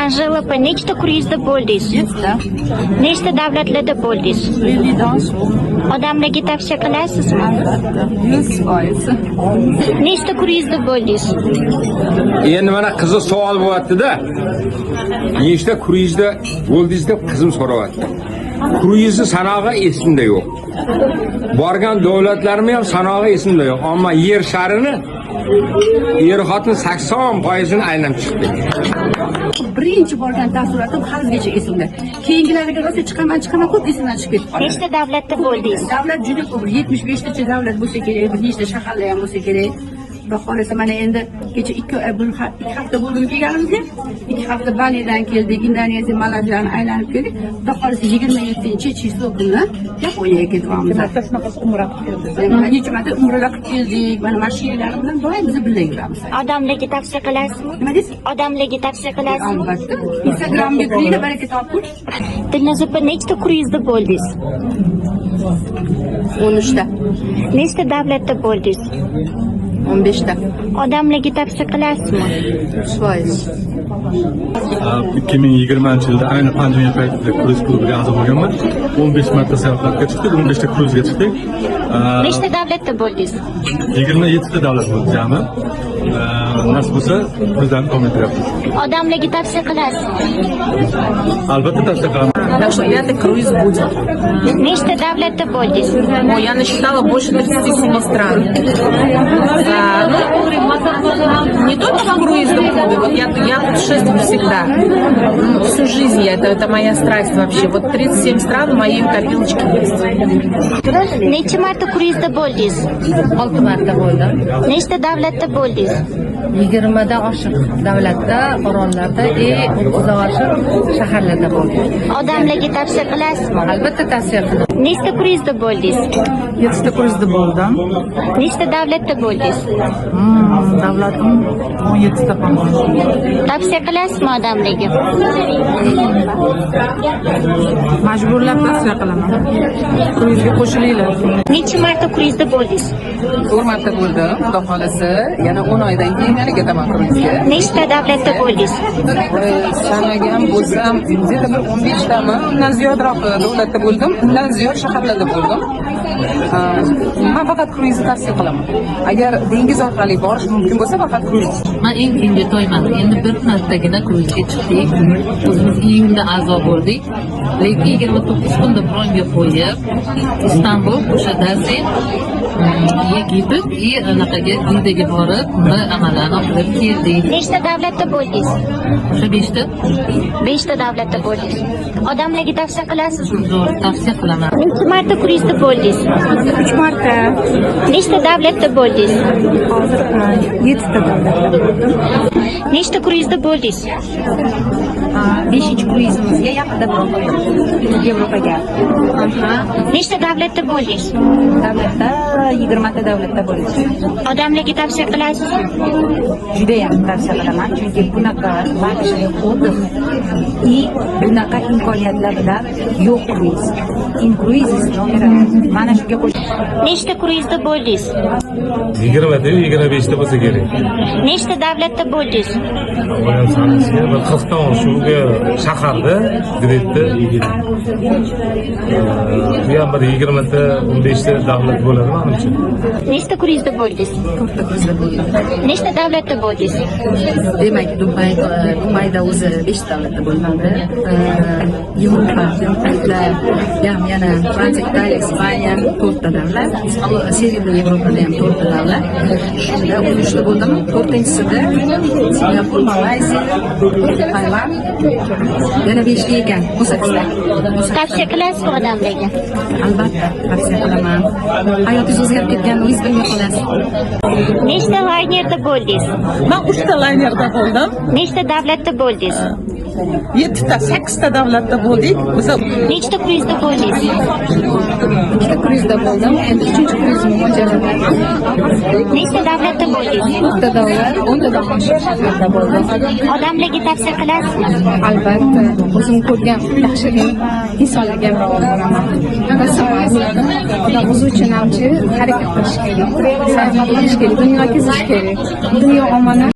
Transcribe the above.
Anjela opa, nechta kruizda bo'ldingiz? 7 Nechta davlatlarda bo'ldingiz? 50 dan so'ng. Odamlarga tavsiya qilasizmi? Albatta, 100%. Nechta kruizda bo'ldingiz? Endi mana qiziq savol bo'lyapti-da. Nechta kruizda bo'ldingiz deb qizim so'rayapti. Kruizni sanog'i esimda yo'q. Borgan davlatlarimiz ham sanog'i esimda yo'q. Ammo yer sharini er-xotin 80% aylanib chiqdi. Birinchi borgan taassurotim haligacha esimda. Keyingilariga rosa chiqaman ko'p esimdan chiqib ketdi. Nechta davlatda bo'ldingiz? Davlat juda ko'p, 75 ta davlat bo'lsa kerak, bir nechta shaharlar ham bo'lsa kerak. Xudo xolasa mana endi kecha 2 hafta bo'ldi kelganimizga. 2 hafta Balidan keldik, Indoneziya, Malayziyani aylanib keldik. Xudo xolasa 27-chisiy kuni Yaponiyaga ketyapmiz. Umra qilib keldik. Necha marta umralar qilib keldik. Mana mashinalar bilan doim biz birga yuramiz. Odamlarga tavsiya qilasizmi? Nima deysiz? Odamlarga tavsiya qilasizmi? Albatta. Instagramga kiringlar, baraka toping. Dilnoz opa, nechta kruizda bo'ldingiz? 13 ta, Nechta davlatda bo'ldingiz? 15 ta. Odamlarga tavsiya qilasizmi? 100%. 2020-yilda ayni pandemiya paytida kruiz klubiga a'zo bo'lganman. 15 marta sayohatga chiqdik, 15 ta kruzga chiqdik. Nechta davlatda bo'ldingiz? 27 ta davlat bo'ldi jami. Nasib bo'lsa, bizlarni davom ettiryapmiz. Odamlarga tavsiya qilasizmi? Albatta tavsiya qilaman. Так что это круиз будет. Nechta davlatda bo'ldingiz? Ой, я насчитала больше 37 стран. Ну, не только в круизном клубе, вот я путешествую всегда. Всю жизнь это моя страсть вообще. Вот 37 стран в моей копилочке есть. Necha marta kruizda bo'ldingiz? 6 marta bo'ldim. Nechta davlatda bo'ldingiz? 20 dan oshiq davlatda, orollarda, 30 dan oshiq shaharlarda bo'ldim. Odamlarga tavsiya qilasizmi? Albatta tavsiya qilaman. Nechta kruizda bo'ldingiz? 7 круизда bo'ldim. Nechta davlatda bo'ldingiz? Davlatim 17 ta falan. Tavsiya qilasizmi odamlarga? Majburlab tavsiya qilaman. Kruizga qo'shilinglar. Necha marta kruizda bo'ldingiz? 4 marta bo'ldim. Xudo xolasa, yana 10 oydan keyin yana ketaman kruizga. Nechta davlatda bo'ldingiz? Sanagan bo'lsam, где-то bir 15 tami, undan ziyodroq davlatda bo'ldim, undan ziyod shaharlarda bo'ldim. Men faqat kruizni tavsiya qilaman. Agar dengiz orqali borish mumkin bo'lsa, faqat kruiz. Men eng keyingi to'yman. Endi bir martagina kruzga chiqdik. O'zimiz iyunda a'zo bo'ldik. Lekin 29 kunda bronga qo'yib, Istanbul, o'shada sen Yegipet и anaqaga Didaga borib, uni amallarni qilib keldik. Nechta davlatda bo'ldingiz? O'sha 5 ta 5ta davlatda bo'ldingiz. Odamlarga tavsiya qilasizmi? zo'r tavsiya qilaman. Necha marta kruizda bo'ldingiz? 3 marta. Nechta davlatda bo'ldingiz? Hozir 7 ta davlatda. Nechta kruizda bo'ldingiz? 5-chi kruizimizga yaqinda bordim. Yevropaga. Nechta davlatda bo'ldingiz? Davlatda 20 ta davlatda bo'ldik. Odamlarga tavsiya qilasizmi? Juda ham tavsiya qilaman, chunki bunaqa bag'ishli o'tiq и bunaqa imkoniyatlar bilan yo'q kruiz. In kruizis nomeri mana shunga qo'shib. Nechta kruizda bo'ldingiz? 20 ta, 25 ta bo'lsa kerak. Nechta davlatda bo'ldingiz? Bo'yam sanasiga bir 40 ta shunga shaharda, Gretda 20. Bu ham bir 20 ta, 15 ta davlat bo'ladi menimcha. Nechta kruizda bo'ldingiz? 4 ta kruizda bo'ldim. Nechta davlatda bo'ldingiz? Demak, Dubayda o'zi 5 davlatda bo'lmadi. Yevropa, yana Fransiya, Italiya, Ispaniya 4 ta davlat. Severniy Yevropada ham 4 ta davlat. Shunda 13 ta bo'ldim. 4-sida Singapur, Malayziya, Tayvan. Yana 5 ta ekan. Tavsiya qilasizmi odamlarga? Albatta, tavsiya qilaman. Hayotingiz o'zgarib ketganingiz bilmay qolasiz. Nechta laynerda bo'ldingiz? Men 3 ta laynerda bo'ldim. Nechta davlatda bo'ldingiz? 7 ta, 8 ta davlatda bo'ldik. Biz Nechta kruizda bo'ldingiz? 2 ta kruizda bo'ldim. Endi 3-chi kruizimni mo'ljallayapman. Nechta davlatda bo'ldingiz? 4 ta davlat, 10 tadan oshiq shaharda bo'ldim. Odamlarga tavsiya qilasizmi? Albatta, o'zim ko'rgan yaxshi insonlarga ham beraman. Odam o'zi uchun hamchi harakat qilish kerak, sayohat qilish kerak, dunyo kezish kerak. Dunyo omonat.